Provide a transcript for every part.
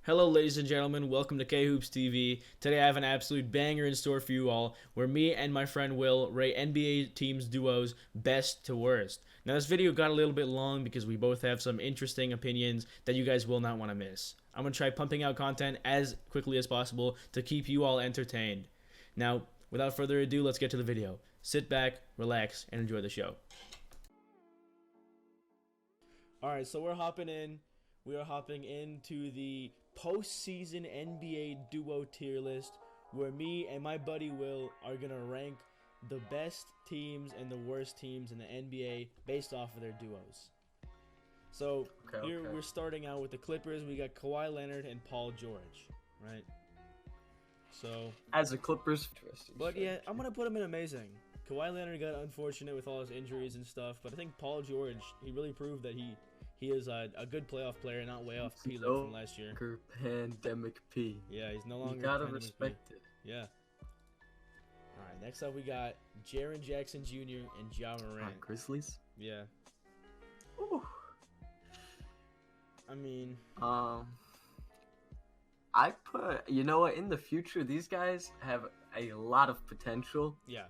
Hello, ladies and gentlemen. Welcome to K Hoops TV. Today I have an absolute banger in store for you all, where me and my friend Will rate NBA teams duos best to worst. Now, this video got a little bit long because we both have some interesting opinions that you guys will not want to miss. I'm gonna try pumping out content as quickly as possible to keep you all entertained. Now, without further ado, let's get to the video. Sit back, relax, and enjoy the show. All right, so we're hopping in. We are hopping into the postseason NBA duo tier list, where me and my buddy Will are gonna rank the best teams and the worst teams in the NBA based off of their duos. So here we're starting out with the Clippers. We got Kawhi Leonard and Paul George, right? So As a Clippers, but yeah, I'm gonna put him in amazing. Kawhi Leonard got unfortunate with all his injuries and stuff, but I think Paul George, he really proved that he is a good playoff player, not way off P League from last year. Pandemic P. Yeah, he's no longer. You gotta Pandemic respect P. it. Yeah. All right, next up we got Jaren Jackson Jr. and Ja Morant. Grizzlies. Yeah. Ooh. I mean, I put. You know what? In the future, these guys have a lot of potential. yeah,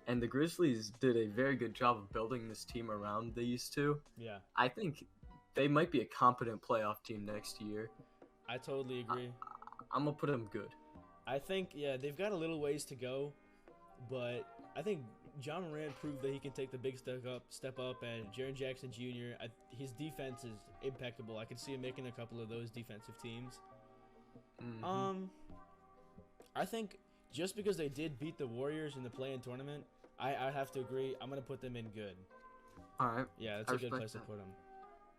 And the Grizzlies did a very good job of building this team around these two. yeah. I think they might be a competent playoff team next year. I totally agree. I'm gonna put them good. I think they've got a little ways to go, but I think Ja Morant proved that he can take the big step up, and Jaren Jackson Jr. His defense is impeccable. I could see him making a couple of those defensive teams. Mhm. I think just because they did beat the Warriors in the play-in tournament, I have to agree. I'm gonna put them in good. All right. Yeah, that's I a good respect place to that. put him.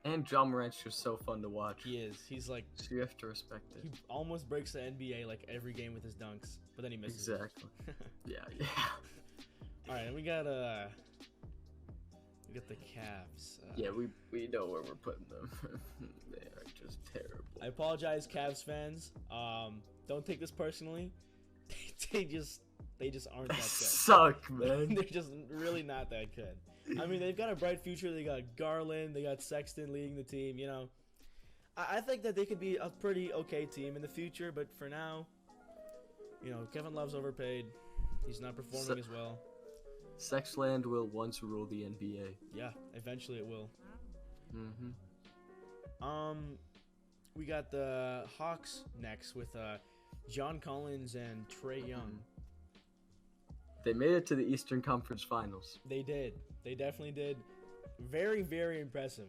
And John Morant's just so fun to watch. He is. He's like, So you have to respect it. he almost breaks the NBA like every game with his dunks, but then he misses. Exactly. Yeah. All right, and we got the Cavs. Yeah, we know where we're putting them. They are just terrible. I apologize, Cavs fans. Don't take this personally. they just aren't that good. Suck, man. They're just really not that good. I mean, they've got a bright future. They got Garland. They got Sexton leading the team. You know, I think that they could be a pretty okay team in the future. But for now, you know, Kevin Love's overpaid. He's not performing as well. Sexland will once rule the NBA. Yeah, eventually it will. Mm-hmm. We got the Hawks next with John Collins and Trae Young. They made it to the Eastern Conference Finals. They did. They definitely did. Very, very impressive.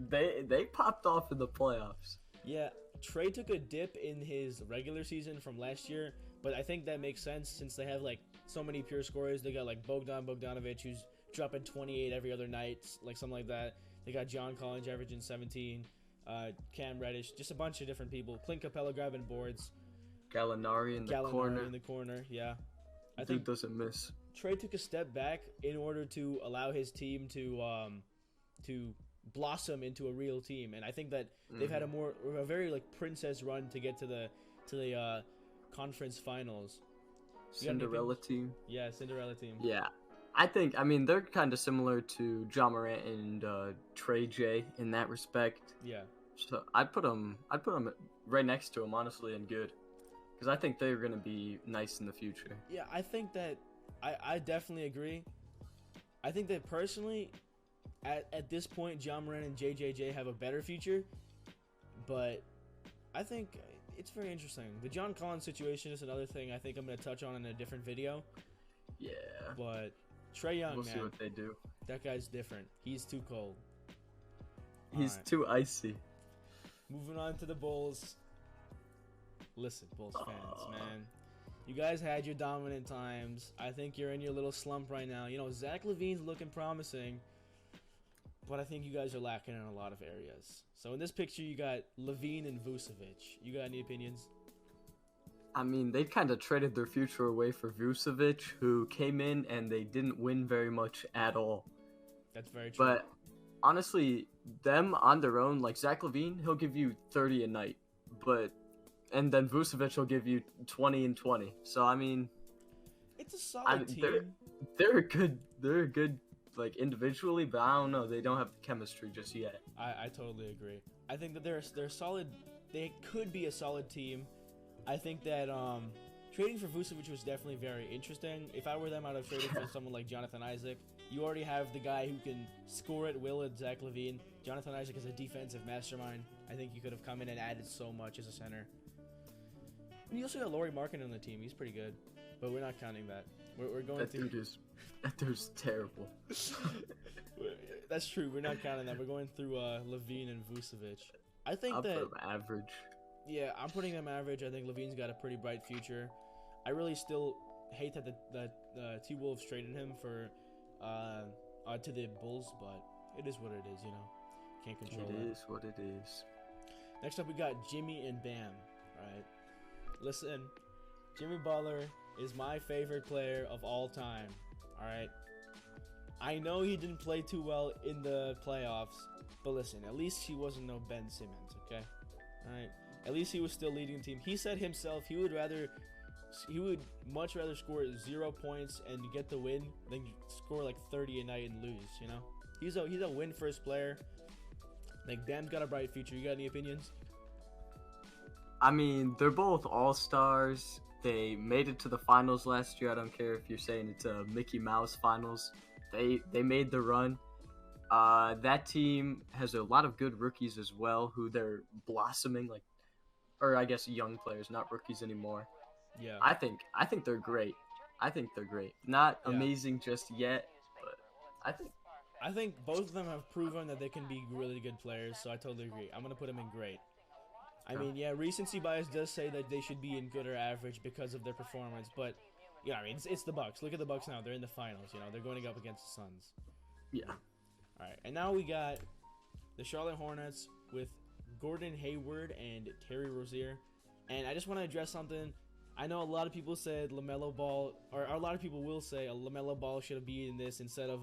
They popped off in the playoffs. Yeah, Trae took a dip in his regular season from last year, but I think that makes sense since they have like so many pure scorers. They got like Bogdanovic, who's dropping 28 every other night, like something like that. They got John Collins averaging 17, Cam Reddish, just a bunch of different people. Clint Capella grabbing boards. Gallinari in the corner. in the corner, yeah. I Dude think doesn't miss. Trae took a step back in order to allow his team to blossom into a real team, and I think that they've had a very like princess run to get to the conference finals. Cinderella team. Yeah, Cinderella team. Yeah. I mean, they're kind of similar to John Morant and Trey J in that respect. Yeah. So I'd put them right next to him, honestly, and good. Because I think they're going to be nice in the future. Yeah, I think that I definitely agree. I think that personally, at this point, John Moran and JJJ have a better future. But I think it's very interesting. The John Collins situation is another thing I think I'm going to touch on in a different video. Yeah. But Trae Young, We'll man, see what they do. that guy's different. He's too cold. He's Alright. too icy. Moving on to the Bulls. Listen, Bulls fans, man. You guys had your dominant times. I think you're in your little slump right now. You know, Zach LaVine's looking promising, but I think you guys are lacking in a lot of areas. So in this picture, you got LaVine and Vucevic. You got any opinions? I mean, they kind of traded their future away for Vucevic, who came in and they didn't win very much at all. That's very true. But honestly, them on their own, like Zach LaVine, he'll give you 30 a night, and then Vucevic will give you 20 and 20. So I mean, it's a solid team. They're good like individually, but I don't know, they don't have the chemistry just yet. I totally agree. I think that they're a solid they could be a solid team. I think that trading for Vucevic was definitely very interesting. If I were them, I'd have traded for someone like Jonathan Isaac. You already have the guy who can score at will at Zach LaVine. Jonathan Isaac is a defensive mastermind. I think you could have come in and added so much as a center. And you also got Lauri Markkanen on the team. He's pretty good, but we're not counting that. We're going That through. that dude's terrible. That's true. We're not counting that. We're going through LaVine and Vucevic. I think I'll that. put him average. Yeah, I'm putting them average. I think LaVine's got a pretty bright future. I really still hate that the T-Wolves traded him for to the Bulls, but it is what it is, you know. Can't control it. It is what it is. Next up, we got Jimmy and Bam. All right, listen, Jimmy Butler is my favorite player of all time. All right, I know he didn't play too well in the playoffs, but listen, at least he wasn't no Ben Simmons, okay? All right, at least he was still leading the team. He said himself he would much rather score 0 points and get the win than score like 30 a night and lose, you know? He's a win first player. Like, Bam's got a bright future. You got any opinions? I mean, they're both all-stars. They made it to the finals last year. I don't care if you're saying it's a Mickey Mouse finals. They made the run. That team has a lot of good rookies as well, who they're blossoming, like, or I guess young players, not rookies anymore. Yeah. I think they're great. I think they're great. Not amazing just yet, but I think both of them have proven that they can be really good players, so I totally agree. I'm going to put them in great. I mean, yeah, recency bias does say that they should be in good or average because of their performance, but yeah, I mean, it's the Bucks. Look at the Bucks now. They're in the finals, you know. They're going up against the Suns. Yeah. All right, and now we got the Charlotte Hornets with Gordon Hayward and Terry Rozier. And I just want to address something. I know a lot of people said LaMelo Ball, or a lot of people will say a LaMelo Ball should be in this instead of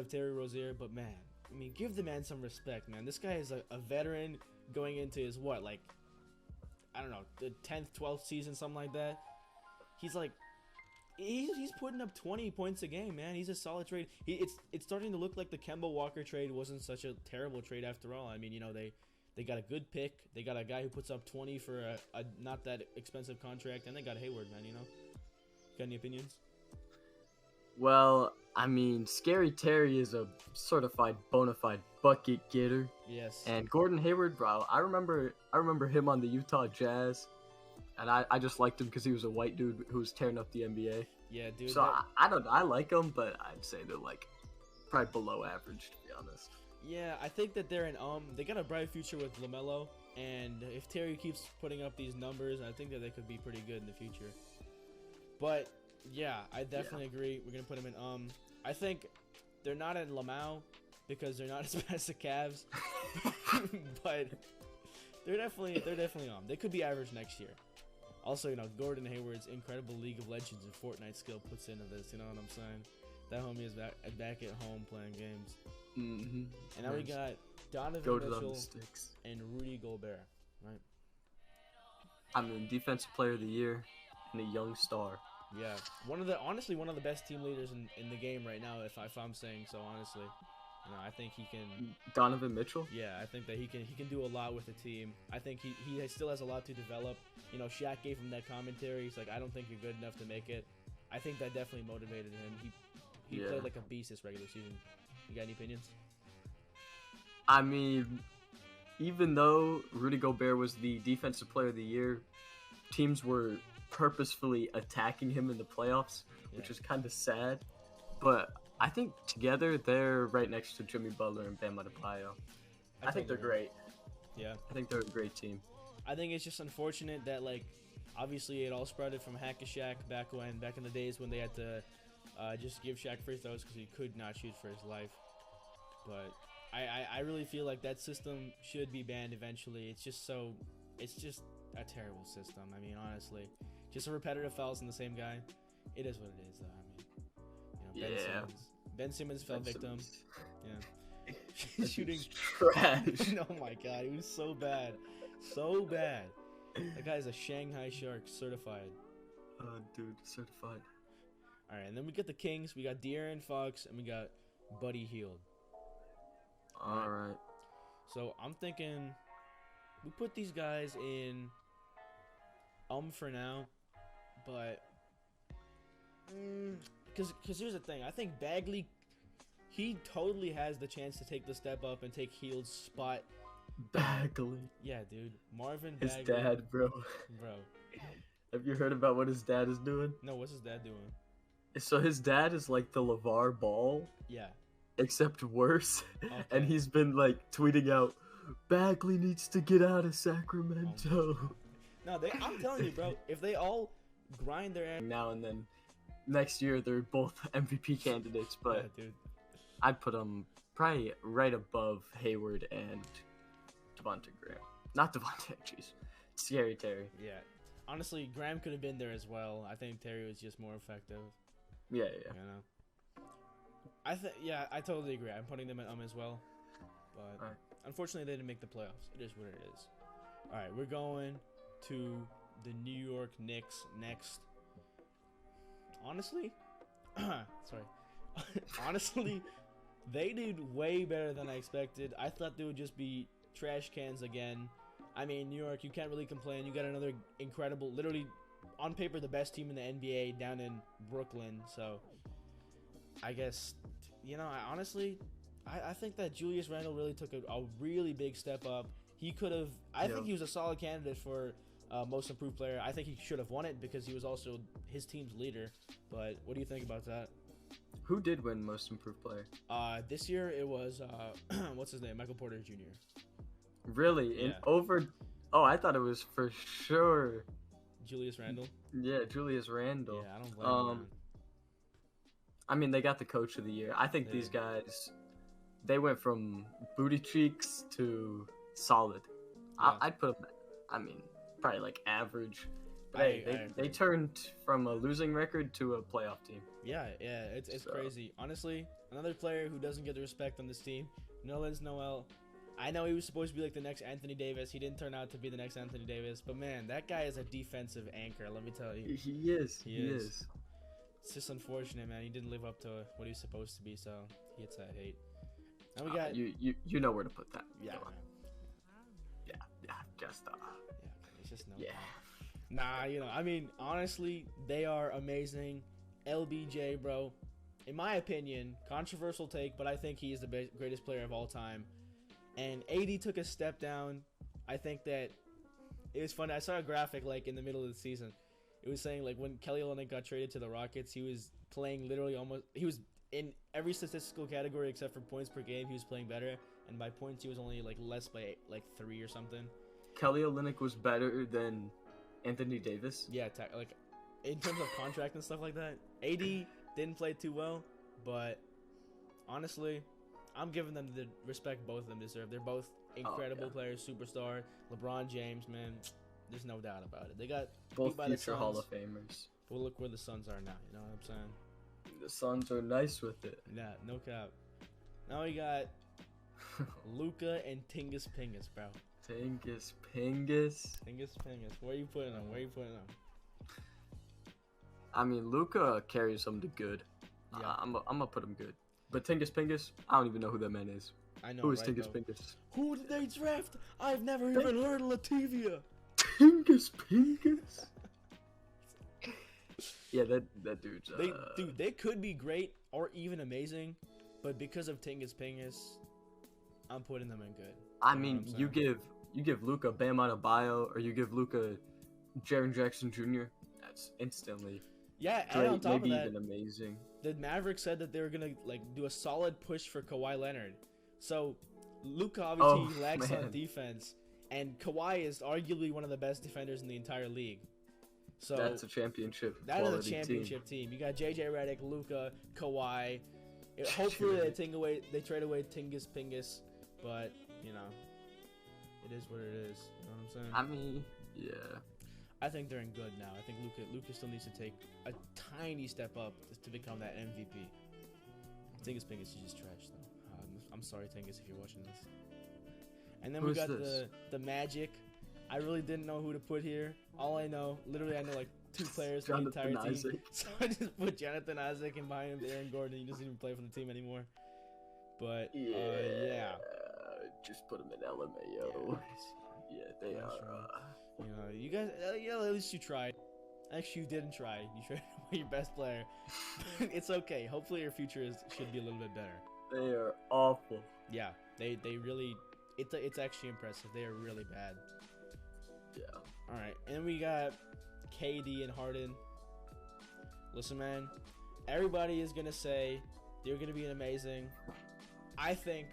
Terry Rozier. But man, I mean, give the man some respect, man. This guy is a veteran going into his I don't know, the 10th, 12th season, something like that. He's like, he's putting up 20 points a game, man. He's a solid trade. It's starting to look like the Kemba Walker trade wasn't such a terrible trade after all. I mean, you know, they got a good pick. They got a guy who puts up 20 for a not that expensive contract, and they got Hayward, man, you know? Got any opinions? Well, I mean, Scary Terry is a certified bona fide bucket getter. Yes. And Gordon Hayward, bro, I remember him on the Utah Jazz, and I just liked him because he was a white dude who was tearing up the NBA. Yeah, dude. So I like him, but I'd say they're like probably below average, to be honest. Yeah, I think that they're they got a bright future with LaMelo, and if Terry keeps putting up these numbers, I think that they could be pretty good in the future. But yeah, I definitely agree. We're gonna put them in. I think they're not in Lamau because they're not as bad as the Cavs, but they're definitely They could be average next year. Also, you know, Gordon Hayward's incredible League of Legends and Fortnite skill puts into this. You know what I'm saying? That homie is back at home playing games. Mm-hmm. And now we got Donovan Mitchell and Rudy Gobert, right? I mean, defensive player of the year and a young star. Yeah, honestly one of the best team leaders in the game right now. If I'm saying so, honestly, you know, I think he can. Donovan Mitchell. Yeah, I think that he can do a lot with the team. I think he still has a lot to develop. You know, Shaq gave him that commentary. He's like, I don't think you're good enough to make it. I think that definitely motivated him. He played like a beast this regular season. You got any opinions? I mean, even though Rudy Gobert was the defensive player of the year, teams were purposefully attacking him in the playoffs, which is kind of sad. But I think together they're right next to Jimmy Butler and Bam Adebayo. I think they're great. Yeah. I think they're a great team. I think it's just unfortunate that, like, obviously it all started from Hack-a-Shaq back in the days when they had to just give Shaq free throws because he could not shoot for his life. But I really feel like that system should be banned eventually. It's just a terrible system. I mean, honestly, just a repetitive fouls on the same guy. It is what it is, though. I mean, you know, Ben Simmons fell victim. Yeah. Shooting trash. Oh my god, he was so bad. So bad. That guy's a Shanghai Shark certified. Dude, certified. Alright, and then we got the Kings. We got De'Aaron Fox, and we got Buddy Hield. Alright. So I'm thinking we put these guys in for now, but because here's the thing, I think Bagley, he totally has the chance to take the step up and take Heald's spot. Bagley. Yeah, dude, Marvin His Bagley. dad, bro. Bro. Have you heard about what his dad is doing? No, what's his dad doing? So his dad is like the LeVar Ball, Yeah. except worse. Okay. And he's been like tweeting out, Bagley needs to get out of Sacramento. No, I'm telling you, bro, if they all grind their ass. Now and then, next year they're both MVP candidates, but Yeah, dude. I'd put them probably right above Hayward and Devontae Graham. Not Devontae, jeez. Scary Terry. Yeah. Honestly, Graham could have been there as well. I think Terry was just more effective. Yeah. You know. I totally agree. I'm putting them at as well, but Alright. unfortunately they didn't make the playoffs. It is what it is. All right, we're going to the New York Knicks next. Honestly, sorry. Honestly, they did way better than I expected. I thought they would just be trash cans again. I mean, New York, you can't really complain. You got another incredible, literally on paper the best team in the NBA down in Brooklyn. So I guess, you know, I think that Julius Randle really took a really big step up. He could have, I think he was a solid candidate for most improved player. I think he should have won it because he was also his team's leader. But what do you think about that? Who did win most improved player? This year it was, what's his name? Michael Porter Jr. Really? Yeah. Oh, I thought it was for sure. Julius Randle? Yeah, Julius Randle. Yeah, I don't blame him. I mean, they got the coach of the year. I think these guys, they went from booty cheeks to solid. Yeah. I'd put them, I mean, probably like average. But they turned from a losing record to a playoff team. Yeah, it's crazy. Honestly, another player who doesn't get the respect on this team, Nerlens Noel. I know he was supposed to be like the next Anthony Davis. He didn't turn out to be the next Anthony Davis. But man, that guy is a defensive anchor, let me tell you. He is. He is. It's just unfortunate, man. He didn't live up to what he was supposed to be, so he gets that hate. Now we got you know where to put that. Yeah. Just yeah, it's just no. Yeah. Nah, you know, I mean, honestly, they are amazing. LBJ, bro. In my opinion, controversial take, but I think he is the greatest player of all time. And AD took a step down. I think that it was funny. I saw a graphic like in the middle of the season. It was saying like when Kelly Olynyk got traded to the Rockets, he was playing literally he was in every statistical category except for points per game. He was playing better, and by points he was only like less by like 3 or something. Kelly Olynyk was better than Anthony Davis. Yeah, like in terms of contract and stuff like that. AD didn't play too well, but honestly, I'm giving them the respect both of them deserve. They're both incredible players, superstar. LeBron James, man, there's no doubt about it. They got both beat by future the Hall Suns, of Famers. but look where the Suns are now. You know what I'm saying? The Suns are nice with it. Yeah, no cap. Now we got Luka and Tingus Pingus, bro. Tingus. Tingus Pingus. Where you putting them? I mean, Luka carries them to good. Yeah. I'm gonna put him good. But Tingus Pingus, I don't even know who that man is. I know. Who is right, Tingus though? Pingus? Who did they draft? I've never even heard of Lativia. Tingus Pingus? Yeah, that dude's. They could be great or even amazing, but because of Tingus Pingus, I'm putting them in good. I mean, you give Luka Bam Adebayo, or you give Luka Jaren Jackson Jr. That's instantly Yeah, great, and on top maybe of that, even amazing. the Mavericks said that they were gonna like do a solid push for Kawhi Leonard. So Luka obviously lacks on defense, and Kawhi is arguably one of the best defenders in the entire league. So that's a championship. That is a championship team. You got JJ Redick, Luka, Kawhi. Hopefully they trade away Tingus Pingus, but you know, it is what it is. You know what I'm saying? I mean, yeah. I think they're in good now. I think Luka still needs to take a tiny step up to become that MVP. Tingus Pingus is just trash though. I'm sorry, Tingus, if you're watching this. And then we got the Magic. I really didn't know who to put here. All I know, literally, I know like 2 players from the entire team. So I just put Jonathan Isaac, and behind him Aaron Gordon. He doesn't even play for the team anymore. But yeah, just put him in LMAO. Yeah, They That's are. right. You know, you guys, at least you tried. Actually, you didn't try. You tried to be your best player. It's okay. Hopefully, your future should be a little bit better. They are awful. Yeah, they really. It's actually impressive. They are really bad. Yeah. All right, and we got KD and Harden. Listen, man, everybody is gonna say they're gonna be an amazing. I think.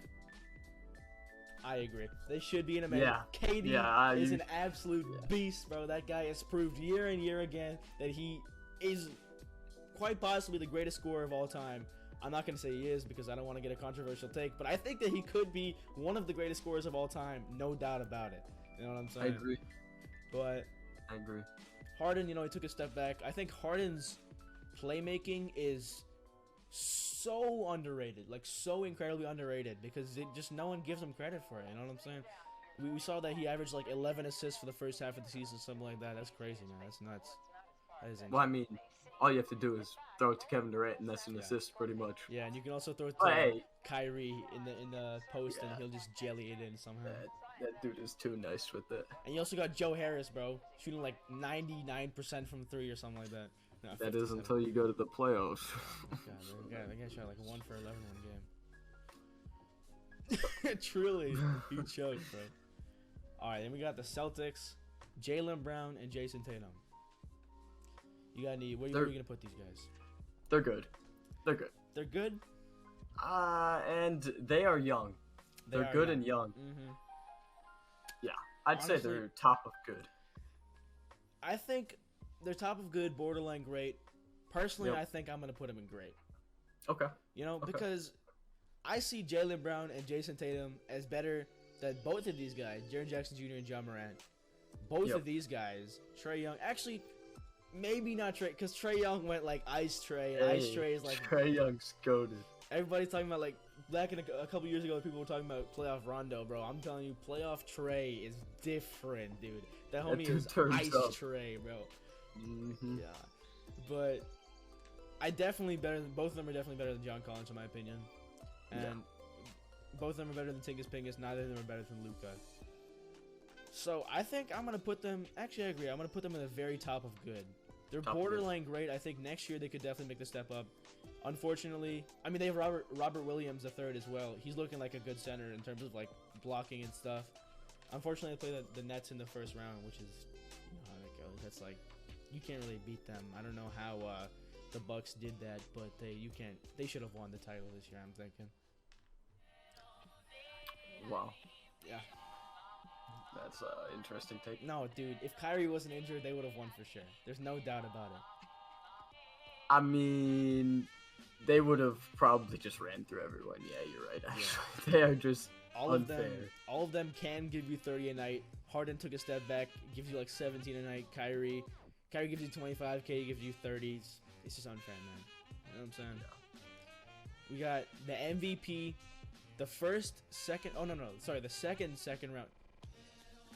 I agree. They should be an amazing. Yeah. KD is an absolute beast, bro. That guy has proved year and year again that he is quite possibly the greatest scorer of all time. I'm not going to say he is because I don't want to get a controversial take, but I think that he could be one of the greatest scorers of all time, no doubt about it. You know what I'm saying? I agree. But I agree. Harden, you know, he took a step back. I think Harden's playmaking is so underrated, like so incredibly underrated, because no one gives him credit for it. You know what I'm saying? We saw that he averaged like 11 assists for the first half of the season, something like that. That's crazy, man. That's nuts. That is Well, I mean, all you have to do is throw it to Kevin Durant, and that's an assist, pretty much. Yeah, and you can also throw it to Kyrie in the post, and he'll just jelly it in somehow. That dude is too nice with it. And you also got Joe Harris, bro, shooting like 99% from 3 or something like that. No, that is until you go to the playoffs. God, that guy shot like 1 for 11 one game. Truly, he choked, bro. All right, then we got the Celtics, Jaylen Brown and Jason Tatum. You got any? Where are you gonna put these guys? They're good. They're good. They're good. And they are young. They're good and young. Mm-hmm. Yeah, I'd say they're top of good. I think they're top of good, borderline great. Personally, I think I'm gonna put them in great. Okay. You know, because I see Jaylen Brown and Jason Tatum as better than both of these guys, Jaren Jackson Jr. and John Morant. Both of these guys, Trae Young. Actually, maybe not Trae, because Trae Young went like Ice Trae. And Ice Trae is like Trae Young's goated. Everybody's talking about like back in a couple years ago, people were talking about playoff Rondo, bro. I'm telling you, playoff Trae is different, dude. That homie is Ice Trae, bro. Mm-hmm. Yeah, but both of them are definitely better than John Collins in my opinion, and both of them are better than Tingus Pingus. Neither of them are better than Luka. So I think I'm gonna put them. Actually, I agree. I'm gonna put them in the very top of good. They're borderline great. I think next year they could definitely make the step up. Unfortunately, I mean they have Robert Williams III as well. He's looking like a good center in terms of like blocking and stuff. Unfortunately, they play the Nets in the first round, which is you know how that goes. That's like you can't really beat them. I don't know how the Bucks did that, but they should have won the title this year, I'm thinking. Wow. Yeah. That's an interesting take. No, dude, if Kyrie wasn't injured, they would have won for sure. There's no doubt about it. I mean, they would have probably just ran through everyone. Yeah, you're right. Actually, they are just unfair. All of them can give you 30 a night. Harden took a step back, gives you like 17 a night. Kyrie gives you 25. KD gives you 30s. It's just unfair, man. You know what I'm saying? Yeah. We got the MVP, the second round.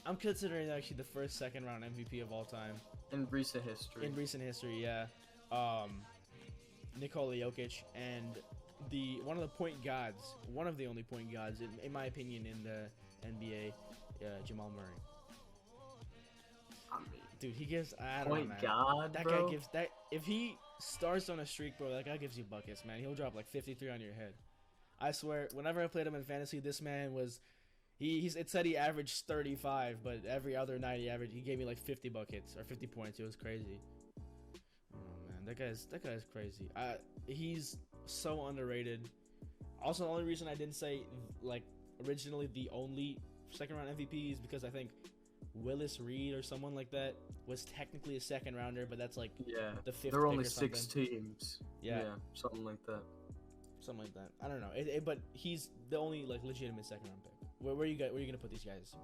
I'm considering actually the second round MVP of all time. In recent history. Yeah. Nikola Jokic and one of the only point guards, in my opinion, in the NBA, Jamal Murray. I mean, dude, he gives. I don't know, man. God, that bro. guy gives that. If he starts on a streak, bro, that guy gives you buckets, man. He'll drop like 53 on your head. I swear, whenever I played him in fantasy, this man was. It said he averaged 35, but every other night he gave me like 50 buckets or 50 points. It was crazy. Oh man, that guy's crazy. He's so underrated. Also, the only reason I didn't say like originally the only second round MVP is because I think Willis Reed or someone like that was technically a second rounder, but that's like the fifth. There are only pick or 6 teams. Yeah, something like that. Something like that. I don't know. But he's the only like legitimate second round pick. Where are you gonna put these guys?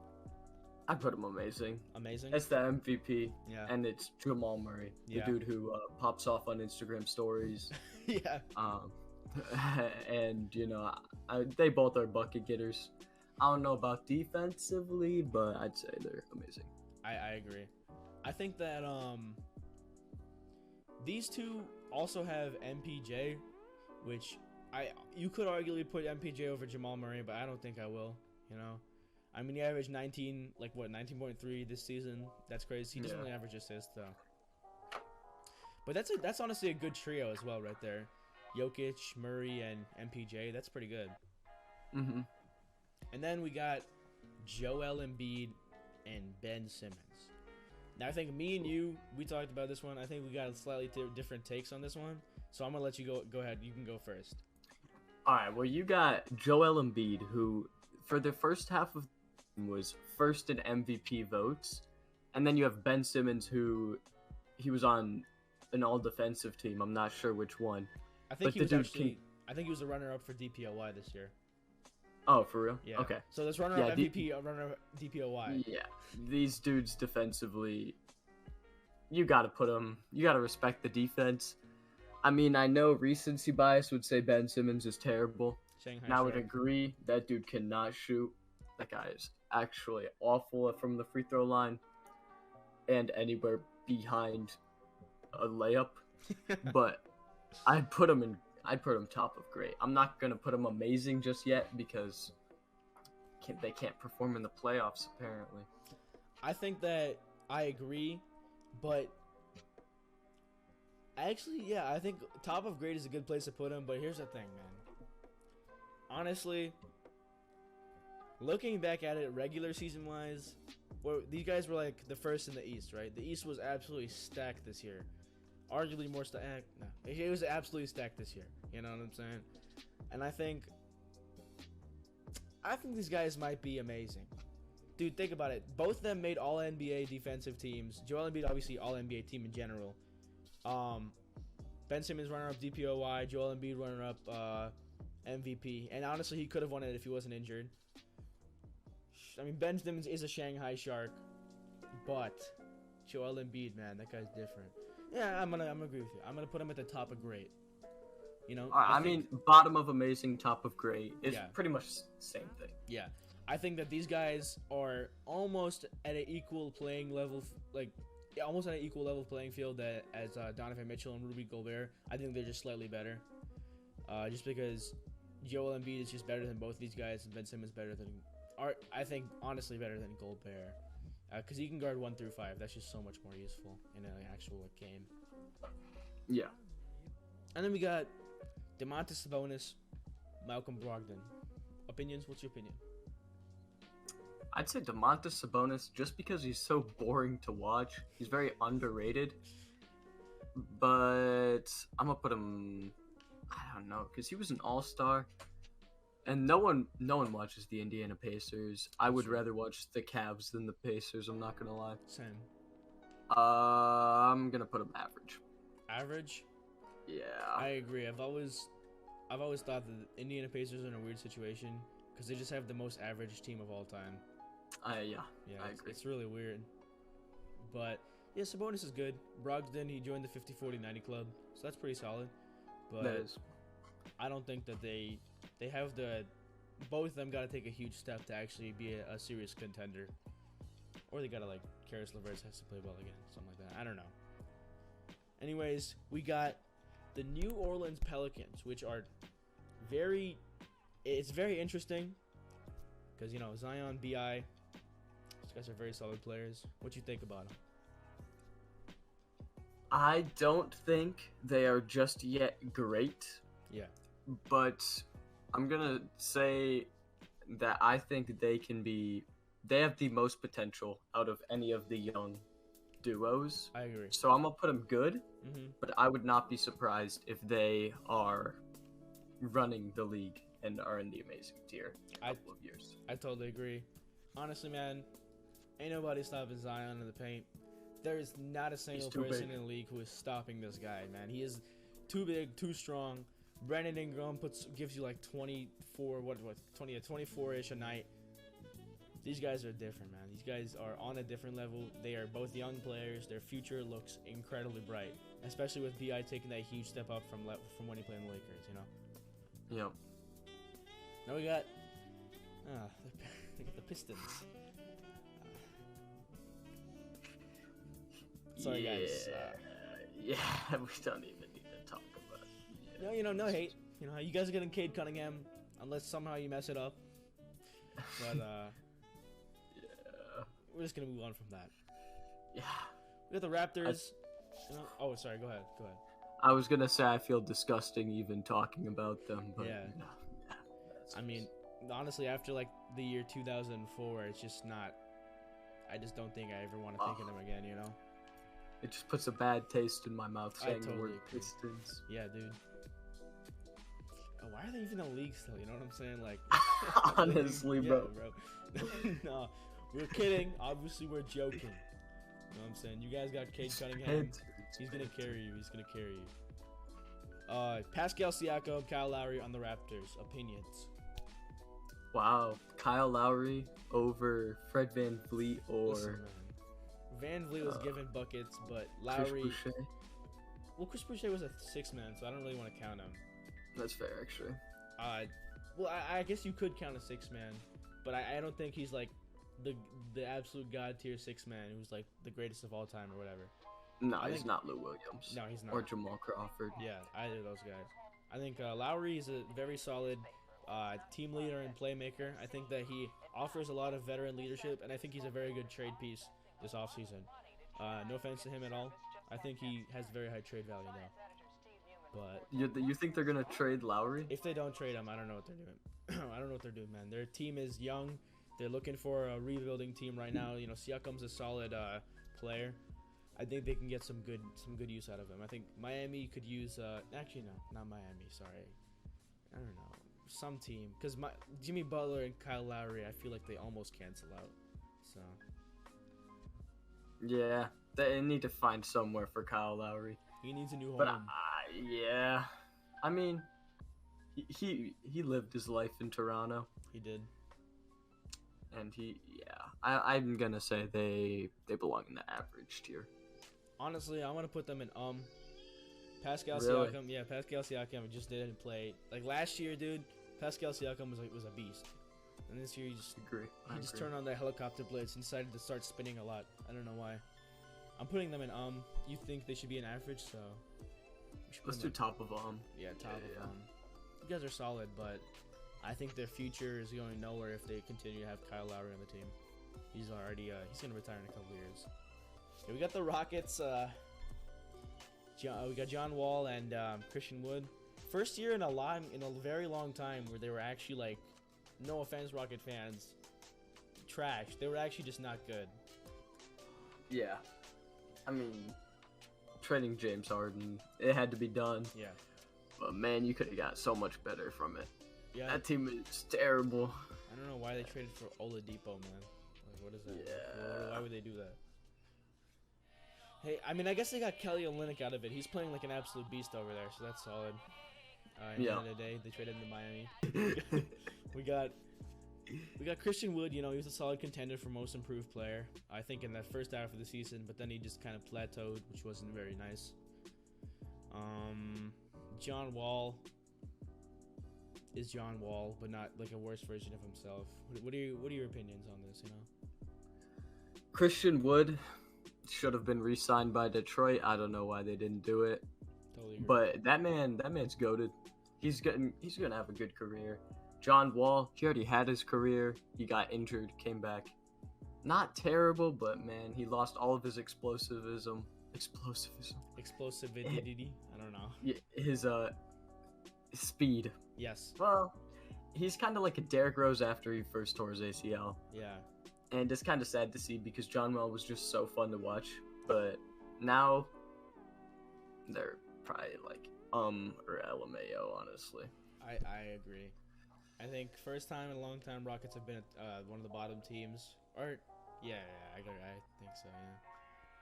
I put him amazing. Amazing. It's the MVP. Yeah. And it's Jamal Murray, the dude who pops off on Instagram stories. Yeah. And you know, they both are bucket getters. I don't know about defensively, but I'd say they're amazing. I agree. I think that these two also have MPJ, which you could arguably put MPJ over Jamal Murray, but I don't think I will. You know, I mean, he averaged 19, like what, 19.3 this season. That's crazy. He doesn't Yeah. really average assists though. But that's honestly a good trio as well, right there. Jokic, Murray, and MPJ. That's pretty good. Mm-hmm. And then we got Joel Embiid and Ben Simmons. Now I think me and you, we talked about this one. I think we got slightly different takes on this one. So I'm gonna let you go ahead. You can go first. All right. Well, you got Joel Embiid, who for the first half of was first in MVP votes, and then you have Ben Simmons, who he was on an all-defensive team. I'm not sure which one. I think But he the was dude actually. I think he was a runner-up for DPOY this year. Oh, for real? Yeah. Okay. So this runner-up Yeah, MVP, runner-up DPOY. Yeah, these dudes defensively, you gotta put them. You gotta respect the defense. I mean, I know recency bias would say Ben Simmons is terrible, Shanghai and I would Shark. agree that dude cannot shoot. That guy is actually awful from the free throw line and anywhere behind a layup. But I'd put him top of great. I'm not gonna put him amazing just yet because they can't perform in the playoffs apparently. I think that I agree, but actually, yeah, I think top of grade is a good place to put him. But here's the thing, man. Honestly, looking back at it, regular season wise, well, these guys were like the first in the East, right? The East was absolutely stacked this year. Arguably more stacked. No, it was absolutely stacked this year. You know what I'm saying? And I think these guys might be amazing. Dude, think about it. Both of them made all NBA defensive teams. Joel Embiid, obviously, all NBA team in general. Ben Simmons runner up DPOY. Joel Embiid runner up MVP. And honestly, he could have won it if he wasn't injured. I mean, Ben Simmons is a Shanghai Shark, but Joel Embiid, man, that guy's different. Yeah, I'm gonna agree with you. I'm gonna put him at the top of great. You know, I think- mean, bottom of amazing, top of great is Yeah. pretty much the same thing. Yeah, I think that these guys are almost at an equal playing level, almost at an equal level playing field as Donovan Mitchell and Rudy Gobert. I think they're just slightly better, just because Joel Embiid is just better than both these guys, and Ben Simmons better than, I think honestly better than Gobert, because he can guard 1 through 5. That's just so much more useful in an actual game. Yeah. And then we got Domantas Sabonis, Malcolm Brogdon. Opinions? What's your opinion? I'd say Domantas Sabonis just because he's so boring to watch. He's very underrated. But I'm gonna put him. I don't know, because he was an all-star, and no one watches the Indiana Pacers. I would True. rather watch the Cavs than the Pacers. I'm not gonna lie. Same. I'm gonna put him average. Average? Yeah. I agree. I've always thought that the Indiana Pacers are in a weird situation because they just have the most average team of all time. Yeah. Yeah, I it's, agree. it's really weird. But yeah, Sabonis is good. Brogdon, he joined the 50-40-90 club, so that's pretty solid. But That is. I don't think that they have both of them got to take a huge step to actually be a serious contender, or they gotta, like, Karis LeVert has to play well again, something like that. I don't know. Anyways, we got the New Orleans Pelicans, which are it's very interesting because, you know, Zion, BI, these guys are very solid players. What you think about them? I don't think they are just yet great, Yeah, but I'm gonna say that I think they have the most potential out of any of the young duos. I agree. So I'm gonna put them good, Mm-hmm. but I would not be surprised if they are running the league and are in the amazing tier in a couple of years. I totally agree. Honestly, man, ain't nobody stopping Zion in the paint. There is not a single too person big. in the league who is stopping this guy, man. He is too big, too strong. Brandon Ingram gives you like 24-ish a night. These guys are different, man. These guys are on a different level. They are both young players. Their future looks incredibly bright, especially with BI taking that huge step up from when he played in the Lakers, you know? Yep. Now we got the Pistons. Sorry, guys. Yeah, we don't even need to talk about it. No hate. You know, you guys are getting Cade Cunningham unless somehow you mess it up. But we're just gonna move on from that. Yeah. We got the Raptors. Oh, sorry. Go ahead. Go ahead. I was gonna say I feel disgusting even talking about them, but Yeah. no. I mean, honestly, after like the year 2004, it's just not. I just don't think I ever want to think of them again. You know? It just puts a bad taste in my mouth I saying the totally word agree. Pistons. Yeah, dude. Why are they even in the league still? You know what I'm saying? Like, Honestly, yeah, bro. No, we're kidding. Obviously, we're joking. You know what I'm saying? You guys got Cade Cunningham. He's gonna carry you. He's gonna carry you. Pascal Siakam, Kyle Lowry on the Raptors. Opinions. Wow, Kyle Lowry over Fred VanVleet or Listen, man. Van Vliet was given buckets, but Chris Lowry. Boucher? Well, Chris Boucher was a six-man, so I don't really want to count him. That's fair, actually. Well, I guess you could count a six-man, but I don't think he's like the absolute god tier six-man who's like the greatest of all time or whatever. No, I he's think- not Lou Williams. No, he's not. Or Jamal Crawford. Yeah, either of those guys. I think Lowry is a very solid team leader and playmaker. I think that he offers a lot of veteran leadership, and I think he's a very good trade piece this offseason. No offense to him at all. I think he has very high trade value now. But You think they're gonna trade Lowry? if they don't trade him, I don't know what they're doing. I don't know what they're doing, man. Their team is young. They're looking for a rebuilding team right now. You know, Siakam's a solid player. I think they can get some good use out of him. I think Miami could use actually no, not Miami. Sorry, I don't know, some team because Jimmy Butler and Kyle Lowry. I feel like they almost cancel out. So Yeah, they need to find somewhere for Kyle Lowry. he needs a new home. But yeah, I mean, he lived his life in Toronto, He did. and I'm gonna say they belong in the average tier. Honestly, I'm gonna put them in Pascal Really? Siakam. Yeah, Pascal Siakam just didn't play like last year, dude. Pascal Siakam was a beast, and this year he just I agree. turned on the helicopter blitz and decided to start spinning a lot. I don't know why. I'm putting them in You think they should be an average, so we should put Let's do them top of yeah, top yeah. of You guys are solid, but I think their future is going nowhere if they continue to have Kyle Lowry on the team. He's already he's gonna retire in a couple years. Yeah, we got the Rockets. We got John Wall and Christian Wood. First year in a very long time where they were actually like, no offense, Rocket fans, trash. They were actually just not good. Yeah, I mean, trading James Harden, it had to be done. Yeah, But man, you could have got so much better from it. yeah. That team is terrible. I don't know why they traded for Oladipo, man. Like, what is that? Yeah. Why would they do that? Hey, I mean, I guess they got Kelly Olynyk out of it. He's playing like an absolute beast over there, so that's solid. At the Yeah. end of the day, they traded him to Miami. we got Christian Wood. You know, he was a solid contender for most improved player. I think in that first half of the season, but then he just kind of plateaued, which wasn't very nice. John Wall is John Wall, but not like a worse version of himself. What are your opinions on this? You know. Christian Wood should have been re-signed by Detroit. I don't know why they didn't do it. Totally agree. But that man's goated. He's gonna have a good career. John Wall, he already had his career. He got injured, came back. Not terrible, but man, he lost all of his explosivism. Explosivity. I don't know. Yeah, his speed. Yes. Well, he's kind of like a Derrick Rose after he first tore his ACL. Yeah. And it's kind of sad to see because John Wall was just so fun to watch. But now, they're probably like or LMAO, honestly. I agree. I think first time in a long time Rockets have been at one of the bottom teams. Or yeah, I think so, yeah.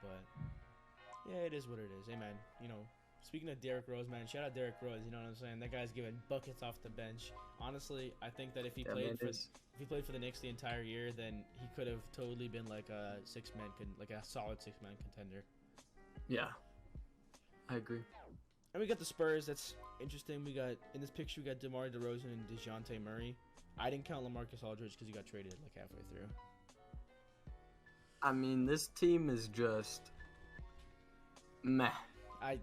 But yeah, it is what it is. Hey man, you know, speaking of Derrick Rose, man, shout out Derrick Rose, you know what I'm saying? That guy's giving buckets off the bench. Honestly, I think that if he played for the Knicks the entire year, then he could have totally been like a solid six-man contender. Yeah, I agree. And we got the Spurs. That's interesting. We got in this picture we got DeMar DeRozan and DeJounte Murray. I didn't count LaMarcus Aldridge because he got traded like halfway through. I mean, this team is just meh.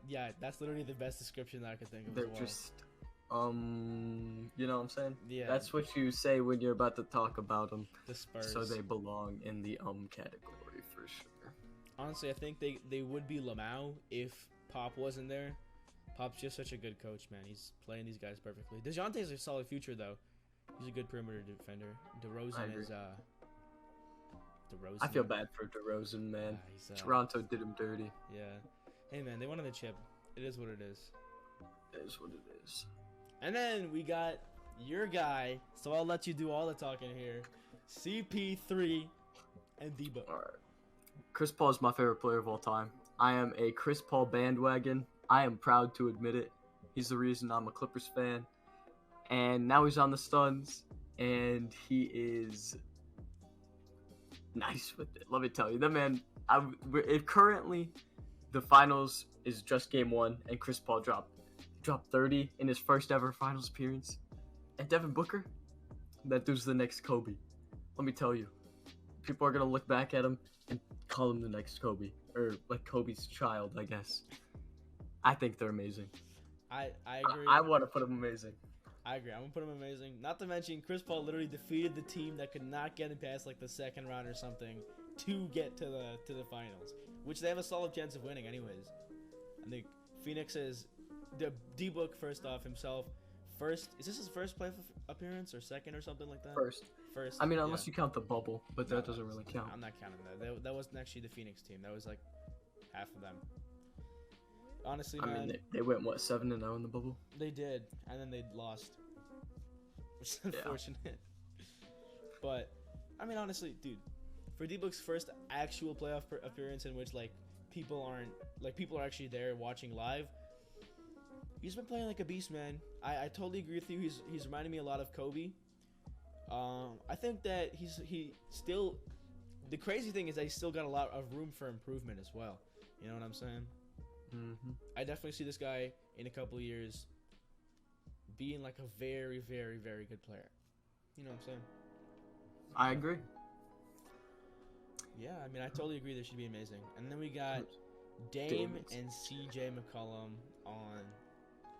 Yeah, that's literally the best description that I could think of. They're as well. just You know what I'm saying? Yeah, That's what you say when you're about to talk about them. the Spurs. So they belong in the category for sure. Honestly, I think they would be Lamau if Pop wasn't there. Pop's just such a good coach, man. He's playing these guys perfectly. DeJounte has a solid future, though. He's a good perimeter defender. I DeRozan agree. is DeRozan. I feel bad for DeRozan, man. He's, Toronto did him dirty. yeah. Hey, man, they wanted the chip. It is what it is. It is what it is. And then we got your guy, so I'll let you do all the talking here. CP3 and Debo. All right. Chris Paul is my favorite player of all time. I am a Chris Paul bandwagon. I am proud to admit it. He's the reason I'm a Clippers fan. And now he's on the Suns, and he is nice with it. Let me tell you, the man. Currently, the finals is just game one, and Chris Paul dropped 30 in his first ever finals appearance. And Devin Booker, that dude's the next Kobe. Let me tell you, people are gonna look back at him and call him the next Kobe, or like Kobe's child, I guess. I think they're amazing. I agree. I want to put him amazing. I agree. I'm gonna put him amazing. Not to mention, Chris Paul literally defeated the team that could not get it past like the second round or something to get to the finals, which they have a solid chance of winning, anyways. I think Phoenix is the D-Book first off himself. Is this his first playoff appearance or second or something like that? First. First. I mean, unless yeah. you count the bubble, but No, that doesn't really count. I'm not counting that. That wasn't actually the Phoenix team. That was like half of them. Honestly, I man, mean, they went what 7-0 in the bubble. they did, and then they lost, which is unfortunate. But I mean, honestly, dude, for D-Book's first actual playoff appearance in which like people are actually there watching live, he's been playing like a beast, man. I totally agree with you. He's reminding me a lot of Kobe. I think that he still. The crazy thing is that he's still got a lot of room for improvement as well. You know what I'm saying? Mm-hmm. I definitely see this guy in a couple of years being like a very, very, very good player. You know what I'm saying? I agree. Yeah, I mean, I totally agree. They should be amazing. And then we got Dame Damon's. and CJ McCollum on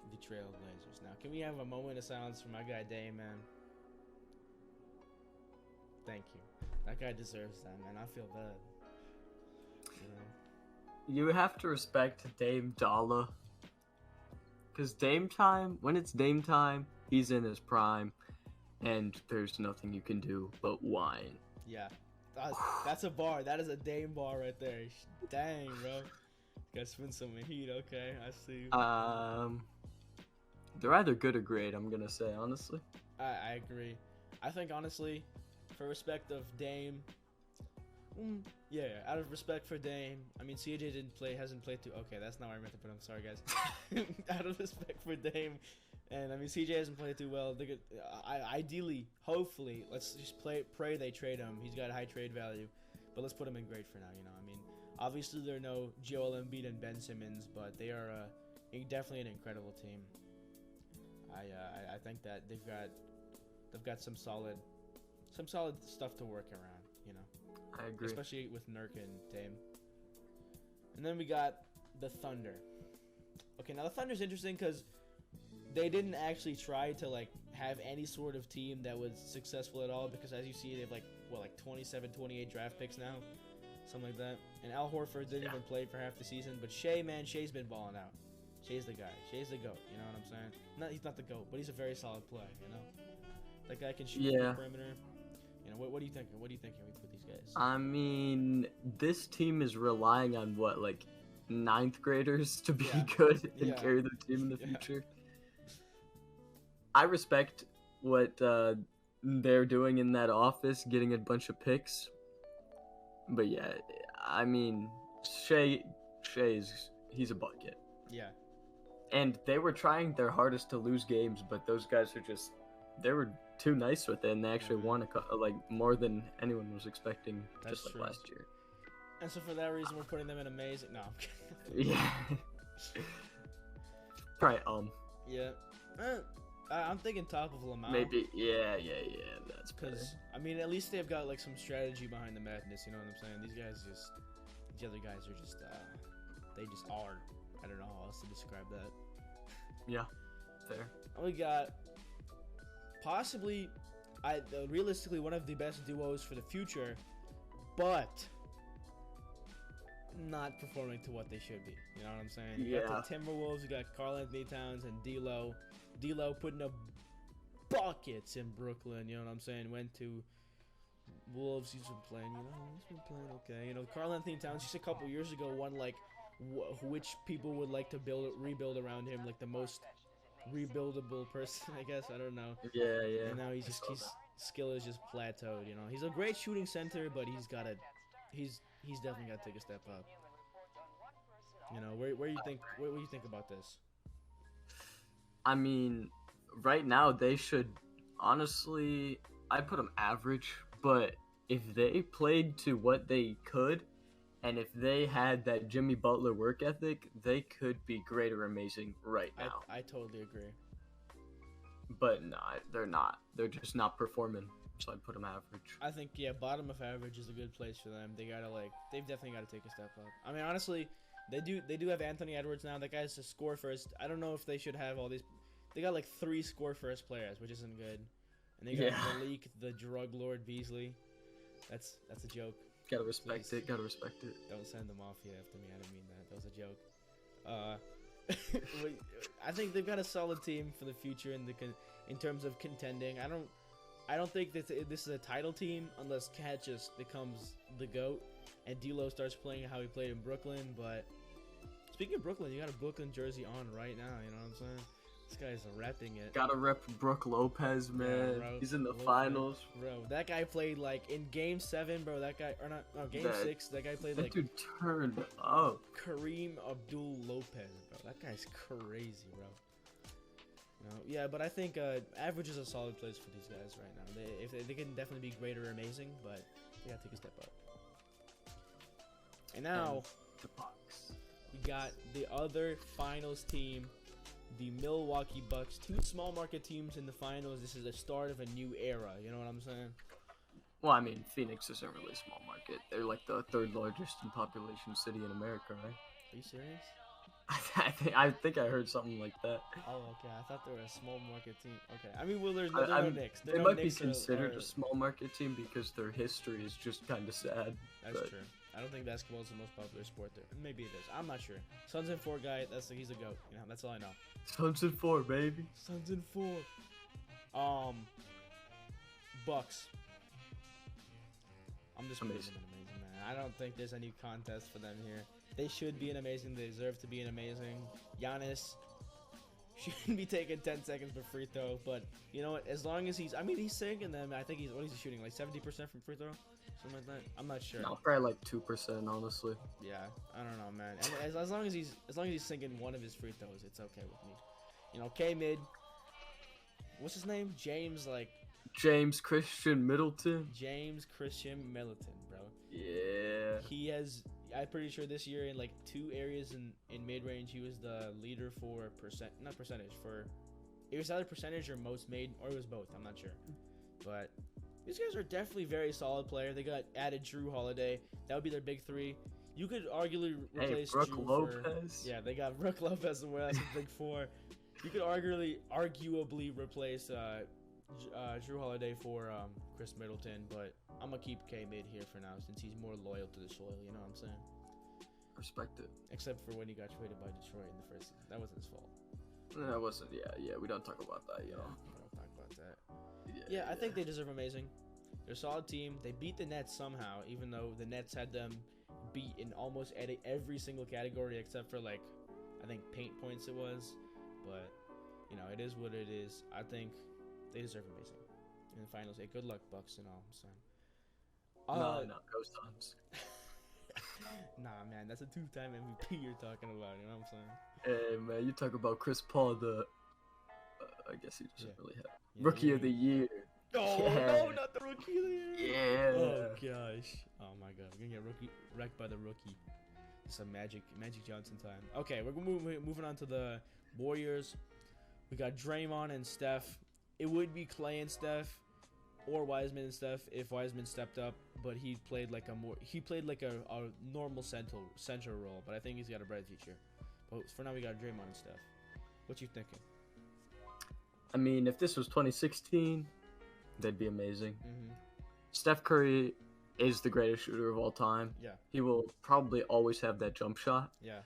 the Trailblazers. Now, can we have a moment of silence for my guy Dame, man? Thank you. That guy deserves that, man. I feel bad. You know? You have to respect Dame Dalla. Because Dame time, when it's Dame time, he's in his prime. And there's nothing you can do but whine. Yeah. That's a bar. That is a Dame bar right there. Dang, bro. Gotta spin some heat. Okay, I see. They're either good or great, I'm going to say, honestly. I agree. I think, honestly, for respect of Dame, yeah, out of respect for Dame, I mean, CJ hasn't played too. Okay, that's not what I meant to put. I'm sorry, guys. Out of respect for Dame, and I mean, CJ hasn't played too well. Ideally, hopefully, let's just pray they trade him. He's got high trade value, but let's put him in great for now. You know, I mean, obviously they're no Joel Embiid and Ben Simmons, but they are definitely an incredible team. I think that they've got some solid stuff to work around. You know. I agree. Especially with Nurk and Dame. And then we got the Thunder. Okay, now the Thunder's interesting because they didn't actually try to like have any sort of team that was successful at all because as you see, they have like 27, 28 draft picks now. Something like that. And Al Horford didn't even play for half the season. But Shay's been balling out. Shay's the guy. Shay's the GOAT, you know what I'm saying? He's not the GOAT, but he's a very solid player, you know? That guy can shoot from the perimeter. You know, what do you think? What are you thinking with these guys? I mean, this team is relying on what, like, 9th graders to be good and carry their team in the future. I respect what they're doing in that office, getting a bunch of picks. But yeah, I mean, he's a bucket. Yeah. And they were trying their hardest to lose games, but those guys they were too nice with it, and they actually won more than anyone was expecting. That's just like true. last year. And so for that reason, we're putting them in amazing. No, I'm kidding. Yeah. Right. Yeah. I'm thinking top of Lamau. Maybe. Yeah. That's because I mean, at least they've got like some strategy behind the madness. You know what I'm saying? These other guys are just, they just are. I don't know how else to describe that. Yeah. fair. We got possibly, realistically, one of the best duos for the future, but not performing to what they should be. You know what I'm saying? You got the Timberwolves, you got Karl Anthony Towns and D'Lo. D'Lo putting up buckets in Brooklyn. You know what I'm saying? Went to Wolves. He's been playing. He's been playing okay. Karl Anthony Towns just a couple years ago won like which people would like to rebuild around him, like the most rebuildable person, I guess. I don't know. Yeah. And now his skill is just plateaued. He's a great shooting center, but he's definitely got to take a step up. Where you think? What do you think about this? I mean, right now they should, honestly, I put them average. But if they played to what they could, and if they had that Jimmy Butler work ethic, they could be great or amazing right now. I totally agree. But no, they're not. They're just not performing. So I'd put them average. I think bottom of average is a good place for them. They've definitely got to take a step up. I mean, honestly, they do have Anthony Edwards now. That guy's a score first. I don't know if they should have all these. They got like 3 score first players, which isn't good. And they got Malik, the drug lord Beasley. That's a joke. Gotta respect it. Gotta respect it. Don't send them off here after me. I didn't mean that. That was a joke. I think they've got a solid team for the future in terms of contending. I don't think that this is a title team unless Cat just becomes the GOAT and D'Lo starts playing how he played in Brooklyn. But speaking of Brooklyn, you got a Brooklyn jersey on right now. You know what I'm saying? This guy's repping it. Gotta rep Brook Lopez, man. Yeah, bro, he's in the finals. Bro, that guy played like in Game 7, bro. That guy, or not, no, Game 6. That guy played like. That dude turned up. Kareem Abdul-Lopez, bro. That guy's crazy, bro. Yeah, but I think average is a solid place for these guys right now. They can definitely be great or amazing, but they gotta take a step up. And now, the Bucks. We got the other finals team. The Milwaukee Bucks, 2 small market teams in the finals. This is the start of a new era. You know what I'm saying? Well, I mean, Phoenix isn't really a small market. They're like the 3rd largest in population city in America, right? Are you serious? I think I heard something like that. Oh, okay. I thought they were a small market team. Okay. I mean, well, there's no Knicks. They might be considered a small market team because their history is just kind of sad. That's true. I don't think basketball is the most popular sport there. Maybe it is. I'm not sure. Suns in 4 guy. He's a GOAT. That's all I know. Suns in 4, baby. Suns in 4. Bucks. I'm just amazing, man. I don't think there's any contest for them here. They should be an amazing. They deserve to be an amazing. Giannis shouldn't be taking 10 seconds for free throw, but you know what? As long as he's sinking them. I think what is he shooting? Like 70% from free throw, something like that. I'm not sure. No, probably like 2%, honestly. Yeah, I don't know, man. And as long as he's sinking one of his free throws, it's okay with me. K-Mid. What's his name? James Christian Middleton. James Christian Middleton, bro. Yeah. He has. I'm pretty sure this year in like 2 areas in mid-range, he was the leader for it was either percentage or most made, or it was both. I'm not sure. But these guys are definitely very solid player. They got added Drew Holiday. That would be their big 3. You could arguably replace Brook Drew Lopez. Yeah, they got Brook Lopez as well. That's a big 4. You could arguably replace Drew Holiday for Chris Middleton, but I'm gonna keep K-Mid here for now since he's more loyal to the soil. You know what I'm saying? Respect it. Except for when he got traded by Detroit in the first season. That wasn't his fault. That wasn't. Yeah. We don't talk about that, We don't talk about that. Yeah, I think they deserve amazing. They're a solid team. They beat the Nets somehow, even though the Nets had them beat in almost every single category except for I think paint points it was. But it is what it is. I think they deserve amazing in the finals. Hey, good luck, Bucks, and all I'm saying. No, go Suns. Nah, man, that's a 2-time MVP you're talking about. You know what I'm saying? Hey, man, you talk about Chris Paul, I guess he doesn't really have Rookie of the Year. Oh, no, not the Rookie of the Year. Yeah. Oh, gosh. Oh, my God. We're going to get wrecked by the rookie. Some Magic Johnson time. Okay, we're moving on to the Warriors. We got Draymond and Steph. It would be Clay and Steph, or Wiseman and Steph if Wiseman stepped up, but he played like a normal central role. But I think he's got a bright future. But for now, we got Draymond and Steph. What you thinking? I mean, if this was 2016, they'd be amazing. Mm-hmm. Steph Curry is the greatest shooter of all time. Yeah. He will probably always have that jump shot. Yeah.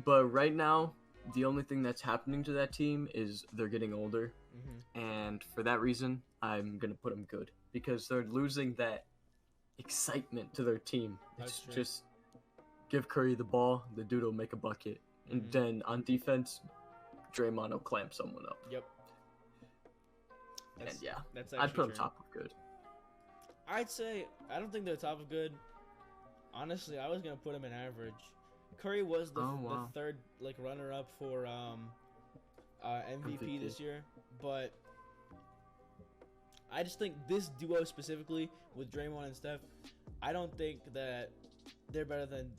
But right now, the only thing that's happening to that team is they're getting older. Mm-hmm. And for that reason, I'm going to put them good. Because they're losing that excitement to their team. That's It's true. just give Curry the ball, the dude will make a bucket. And Mhm. then on defense, Draymond will clamp someone up. Yep. And yeah, that's I'd put them true. top of good. I'd say I don't think they're top of good. Honestly, I was gonna put him in average. Curry was the, Oh, wow. the third like runner up for MVP this year, but I just think this duo specifically with Draymond and Steph, I don't think that they're better than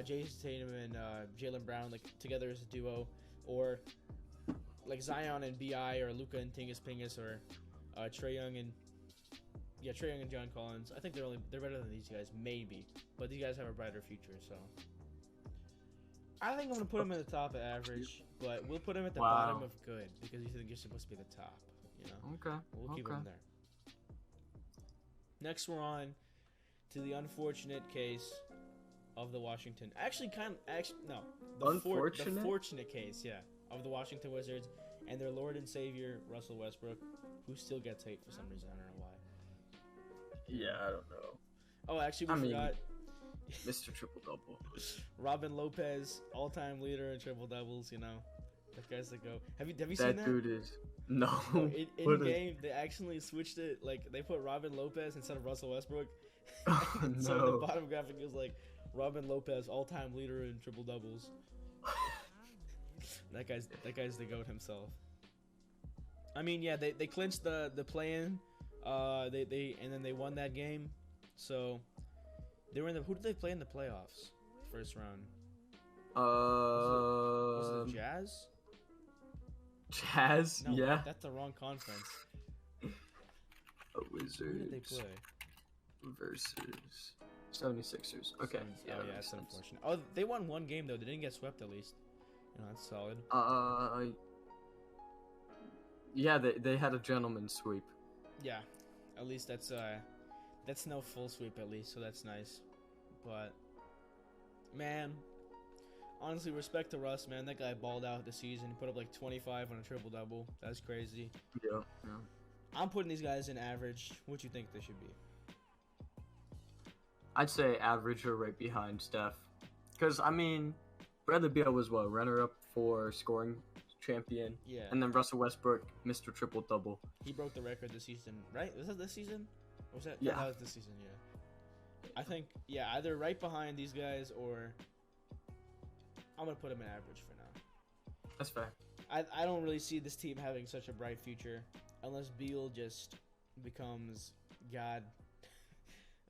Jason Tatum and Jaylen Brown like together as a duo, or like Zion and Bi, or Luka and Tingus Pingus, or Trae Young and John Collins. I think they're better than these guys, maybe, but these guys have a brighter future. So I think I'm gonna put them in the top of average, but we'll put them at the Wow. bottom of good because you think you're supposed to be the top. You know, Okay. we'll keep okay. them there. Next, we're on to the unfortunate case of the Washington. The Unfortunate? fortunate case, yeah, of the Washington Wizards and their Lord and Savior Russell Westbrook, who still gets hate for some reason. I don't know why. Yeah, I don't know. Oh, actually, I we mean- forgot Mr. Triple Double. Robin Lopez, all-time leader in triple doubles. You know, that guy's the go. Have you seen That that? dude is no. In What is- game, they actually switched it. Like they put Robin Lopez instead of Russell Westbrook. Oh, So no. the bottom graphic is like Robin Lopez, all-time leader in triple doubles. That guy's the goat himself. I mean, yeah, they clinched the play-in. They won that game. So they were in the. Who did they play in the playoffs? First round. Was it Jazz? Jazz. No, yeah. that's the wrong conference. Who did they Wizards play? versus 76ers. Okay. Yeah, that yeah, makes that's sense. unfortunate. Oh, they won one game though. They didn't get swept at least. You know, that's solid. Yeah, they had a gentleman's sweep. Yeah, at least that's no full sweep at least, so that's nice. But man, honestly, respect to Russ, man. That guy balled out this season. Put up like 25 on a triple double. That's crazy. Yeah. Yeah. I'm putting these guys in average. What do you think they should be? I'd say average or right behind Steph. Because, I mean, Bradley Beal was what? Runner-up for scoring champion. Yeah, And then Russell Westbrook, Mr. Triple-Double. he broke the record this season, right? Was that this season? Or was that? Yeah. That was this season. Yeah. I think either right behind these guys or I'm gonna put him in average for now. That's fair. I don't really see this team having such a bright future unless Beal just becomes God.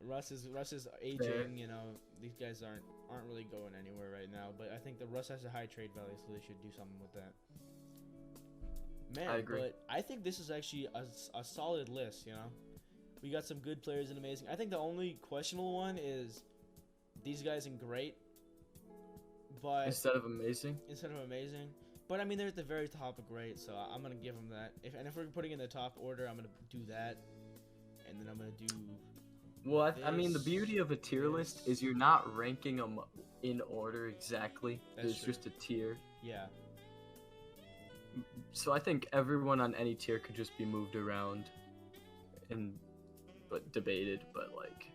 Russ is aging, Fair. you know. These guys aren't really going anywhere right now, but I think that Russ has a high trade value, so they should do something with that. Man, I agree. but I think this is actually a solid list, you know. We got some good players and amazing. I think the only questionable one is these guys in great, but Instead of amazing. But I mean, they're at the very top of great, so I'm gonna give them that. If we're putting in the top order, I'm gonna do that, and then I'm gonna do. Well, I mean, the This- beauty of a tier list is you're not ranking them in order exactly. That's It's true. just a tier. Yeah, So I think everyone on any tier could just be moved around and debated, but like,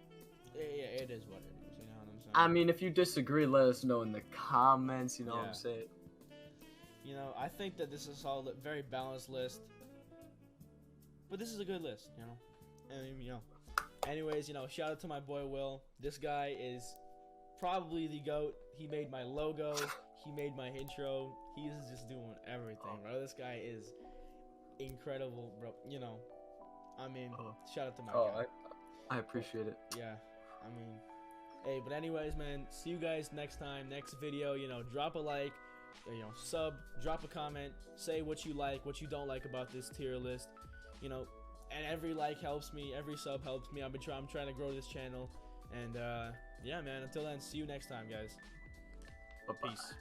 yeah, it is what it is. You know what I'm saying? I mean, if you disagree, let us know in the comments. You know what Yeah. I'm saying? You know, I think that this is a solid, very balanced list. But this is a good list, you know. And you know, anyways, you know, shout out to my boy Will. This guy is probably the GOAT. He made my logo. He made my intro. He's just doing everything, bro. This guy is incredible, bro. You know, I mean, Oh. shout out to my Oh, guy. I appreciate it. Yeah, I mean, hey, but anyways, man, see you guys next time, next video. You know, drop a like, you know, sub, drop a comment, say what you like, what you don't like about this tier list. You know, and every like helps me, every sub helps me. I'm trying to grow this channel, and yeah, man. Until then, see you next time, guys. Bye-bye. Peace.